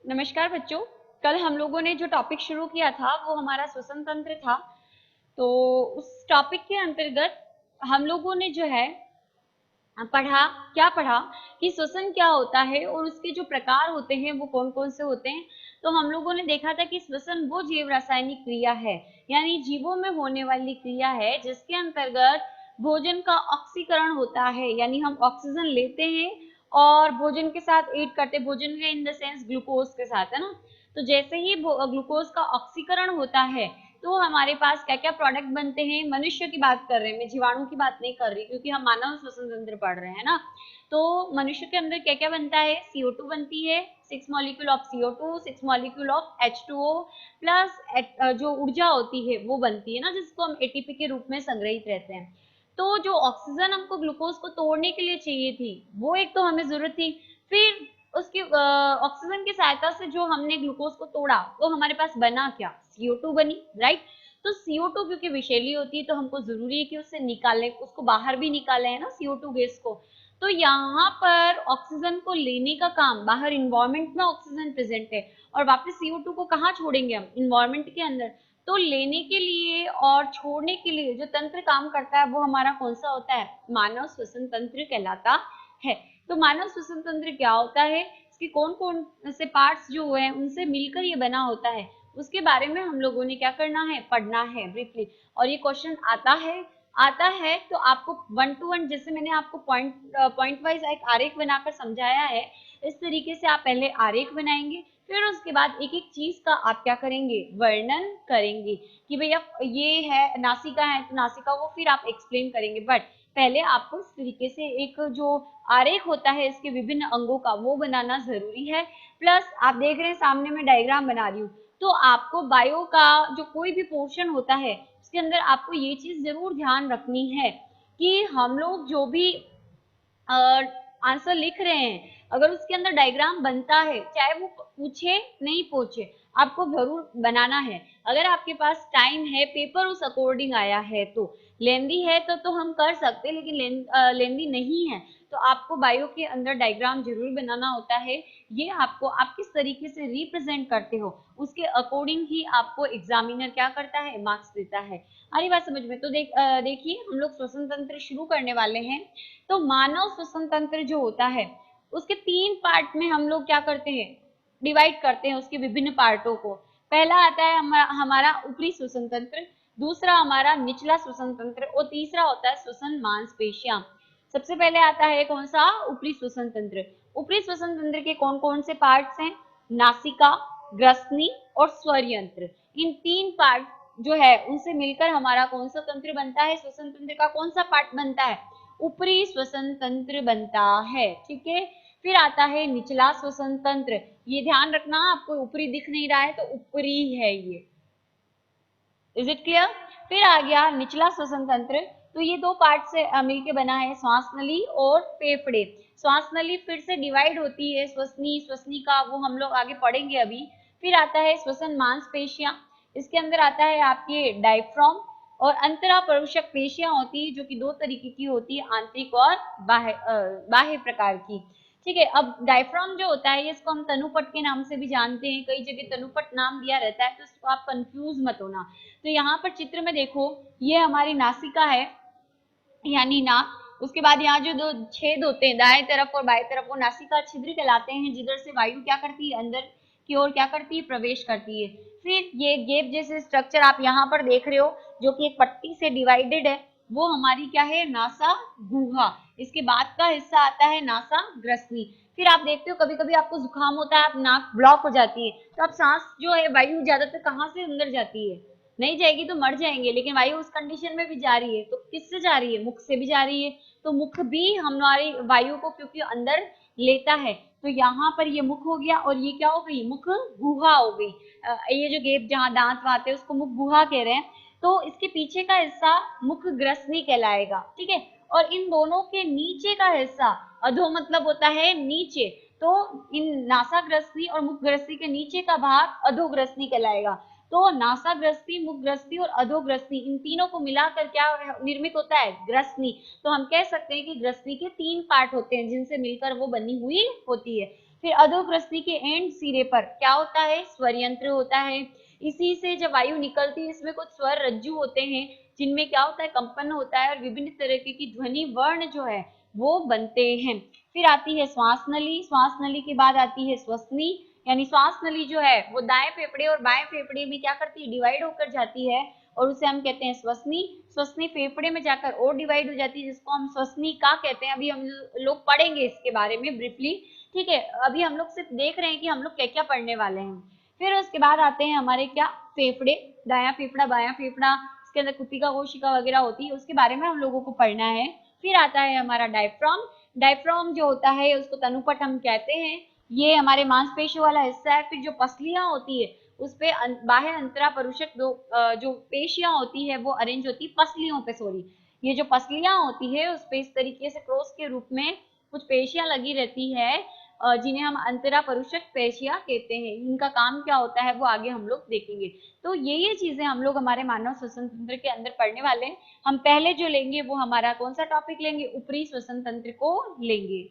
नमस्कार बच्चों। कल हम लोगों ने जो टॉपिक शुरू किया था वो हमारा श्वसन तंत्र था। तो उस टॉपिक के अंतर्गत हम लोगों ने जो है पढ़ा कि श्वसन क्या होता है और उसके जो प्रकार होते हैं वो कौन कौन से होते हैं। तो हम लोगों ने देखा था कि श्वसन वो जीव रासायनिक क्रिया है, यानी जीवों में होने वाली क्रिया है जिसके अंतर्गत भोजन का ऑक्सीकरण होता है, यानी हम ऑक्सीजन लेते हैं और भोजन के साथ ऐड करते, भोजन के इन द सेंस ग्लूकोज के साथ, है ना। तो जैसे ही ग्लूकोज का ऑक्सीकरण होता है तो हमारे पास क्या क्या प्रोडक्ट बनते हैं। मनुष्य की बात कर रहे हैं, मैं जीवाणु की बात नहीं कर रही क्योंकि हम मानव श्वसन तंत्र पढ़ रहे हैं ना। तो मनुष्य के अंदर क्या क्या बनता है, CO2 बनती है, 6 molecule of CO2, 6 molecule of H2O plus जो ऊर्जा होती है वो बनती है ना, जिसको हम एटीपी के रूप में संग्रहित रहते हैं। तो जो ऑक्सीजन हमको ग्लूकोज को तोड़ने के लिए चाहिए थी वो एक तो हमें जरूरत थी। फिर उसकी ऑक्सीजन की सहायता से जो हमने ग्लूकोज को तोड़ा तो हमारे पास बना क्या, CO2 बनी, राइट। तो CO2 क्योंकि विषैली होती है तो हमको जरूरी है कि उससे निकालें, उसको बाहर भी निकाले, है ना, CO2 गैस को। तो यहाँ पर ऑक्सीजन को लेने का काम, बाहर इन्वायरमेंट में ऑक्सीजन प्रेजेंट है और वापस CO2 को कहाँ छोड़ेंगे हम, इन्वायरमेंट के अंदर। तो लेने के लिए और छोड़ने के लिए जो तंत्र काम करता है वो हमारा कौन सा होता है, मानव श्वसन तंत्र कहलाता है। तो मानव श्वसन तंत्र क्या होता है, इसके कौन कौन से पार्ट्स जो हैं उनसे मिलकर ये बना होता है, उसके बारे में हम लोगों ने क्या करना है, पढ़ना है ब्रीफली। और ये क्वेश्चन आता है तो आपको 1 to 1, जैसे मैंने आपको पॉइंट वाइज एक आरेख बनाकर समझाया है, इस तरीके से आप पहले आरेख बनाएंगे, फिर उसके बाद एक एक चीज का आप क्या करेंगे, वर्णन करेंगे कि भैया ये है नासिका है तो नासिका वो फिर आप एक्सप्लेन करेंगे। बट पहले आपको इस तरीके से एक जो आरेख होता है इसके विभिन्न अंगों का वो बनाना जरूरी है। प्लस आप देख रहे हैं सामने में डायग्राम बना रही हूँ, तो आपको बायो का जो कोई भी पोर्शन होता है उसके अंदर आपको ये चीज जरूर ध्यान रखनी है कि हम लोग जो भी आंसर लिख रहे हैं अगर उसके अंदर डायग्राम बनता है, चाहे वो पूछे नहीं पूछे, आपको जरूर बनाना है। अगर आपके पास टाइम है, पेपर उस अकॉर्डिंग आया है, तो लेंदी है तो हम कर सकते, लेकिन लेंदी नहीं है तो आपको बायो के अंदर डायग्राम जरूर बनाना होता है। ये आपको आप किस तरीके से रिप्रेजेंट करते हो उसके अकॉर्डिंग ही आपको एग्जामिनर क्या करता है, मार्क्स देता है। आ रही बात समझ में? तो देखिए हम लोग श्वसन तंत्र शुरू करने वाले हैं। तो मानव श्वसन तंत्र जो होता है उसके 3 पार्ट में हम लोग क्या करते हैं, डिवाइड करते हैं उसके विभिन्न पार्टों को। पहला आता है हमारा ऊपरी श्वसन तंत्र, दूसरा हमारा निचला श्वसन तंत्र और तीसरा होता है श्वसन मांसपेशियां। सबसे पहले आता है कौन सा, ऊपरी श्वसन तंत्र। ऊपरी श्वसन तंत्र के कौन कौन से पार्ट्स हैं, नासिका, ग्रसनी और स्वर यंत्र। इन 3 पार्ट जो है उनसे मिलकर हमारा कौन सा तंत्र बनता है, श्वसन तंत्र का कौन सा पार्ट बनता है, ऊपरी श्वसन तंत्र बनता है। ठीक है, फिर आता है निचला श्वसन तंत्र। ये ध्यान रखना आपको ऊपरी दिख नहीं रहा है तो ऊपरी है ये, इज इट क्लियर। फिर आ गया निचला श्वसन तंत्र, तो ये 2 पार्ट से मिलके बना है, श्वास नली और फेफड़े। श्वास नली फिर से डिवाइड होती है, श्वसनी श्वसनी का वो हम लोग आगे पढ़ेंगे अभी। फिर आता है श्वसन मांसपेशियां, इसके अंदर आता है आपके डायफ्राम और अंतरा परोक्षक पेशियां होती है जो कि 2 तरीके की होती है, आंतरिक और बाह्य प्रकार की। ठीक है, अब डायफ्राम जो होता है इसको हम तनुपट के नाम से भी जानते हैं, कई जगह तनुपट नाम दिया रहता है तो इसको आप कंफ्यूज मत होना। तो यहाँ पर चित्र में देखो, ये हमारी नासिका है यानी नाक, उसके बाद यहाँ जो 2 छेद होते हैं दाएं तरफ और बाएं तरफ वो नासिका छिद्र कहलाते हैं, जिधर से वायु क्या करती है, अंदर की ओर क्या करती है, प्रवेश करती है। फिर ये गेप जैसे स्ट्रक्चर आप यहाँ पर देख रहे हो जो कि एक पट्टी से डिवाइडेड है, वो हमारी क्या है, नासा गुहा। इसके बाद का हिस्सा आता है नासा ग्रसनी। फिर आप देखते हो कभी कभी आपको जुकाम होता है, आप नाक ब्लॉक हो जाती है तो आप सांस जो है वायु ज्यादातर कहाँ से अंदर जाती है, नहीं जाएगी तो मर जाएंगे, लेकिन वायु उस कंडीशन में भी जा रही है तो किससे जा रही है, मुख से भी जा रही है। तो मुख भी हमारी वायु को क्योंकि अंदर लेता है, तो यहाँ पर ये मुख हो गया और ये क्या हो गई, मुख गुहा हो गई। ये जो गेप जहाँ दांत आते हैं उसको मुख गुहा कह रहे हैं। तो इसके पीछे का हिस्सा मुख ग्रसनी कहलाएगा, ठीक है। और इन दोनों के नीचे का हिस्सा, अधो मतलब होता है नीचे, तो इन नासाग्रस्ती और मुखग्रस्ती के नीचे का भाग अधोग्रस्ती कहलाएगा। तो नासाग्रस्ती, मुखग्रस्ती और अधोग्रस्ती इन तीनों को मिलाकर क्या निर्मित होता है, ग्रसनी। तो हम कह सकते हैं कि ग्रसनी के 3 पार्ट होते हैं जिनसे मिलकर वो बनी हुई होती है। फिर अधोप्रस्थी के एंड सिरे पर क्या होता है, स्वर यंत्र होता है। इसी से जब वायु निकलती है इसमें कुछ स्वर रज्जु होते हैं जिनमें क्या होता है, कंपन होता है और विभिन्न तरीके की ध्वनि वर्ण जो है वो बनते हैं। फिर आती है श्वास नली, श्वास नली के बाद आती है श्वसनी, यानी श्वास नली जो है वो दाएं फेफड़े और बाएं फेफड़े में क्या करती है, डिवाइड होकर जाती है और उसे हम कहते हैं श्वसनी। श्वसनी फेफड़े में जाकर और डिवाइड हो जाती है जिसको हम श्वसनी का कहते हैं। अभी हम लोग पढ़ेंगे इसके बारे में ब्रीफली, ठीक है। अभी हम लोग सिर्फ देख रहे हैं कि हम लोग क्या क्या पढ़ने वाले हैं। फिर उसके बाद आते हैं हमारे क्या, फेफड़े, दायां फेफड़ा बायां फेफड़ा, इसके अंदर कुतिका कोशिका वगैरह होती है, उसके बारे में हम लोगों को पढ़ना है। फिर आता है हमारा डायफ्राम। डायफ्राम जो होता है उसको तनुपट हम कहते हैं, ये हमारे मांसपेशियों वाला हिस्सा है। फिर जो पसलियां होती है उस पे बाह्य अंतरा परुषक जो पेशियां होती है वो अरेंज होती है पसलियों पे, सॉरी, ये जो पसलियां होती है उस पे इस तरीके से क्रॉस के रूप में कुछ पेशियां लगी रहती है जिन्हें हम अंतरा परुषक पेशियां कहते हैं। इनका काम क्या होता है वो आगे हम लोग देखेंगे। तो ये चीजें हम लोग हमारे मानव श्वसन तंत्र के अंदर पढ़ने वाले हैं। हम पहले जो लेंगे वो हमारा कौन सा टॉपिक लेंगे, ऊपरी श्वसन तंत्र को लेंगे।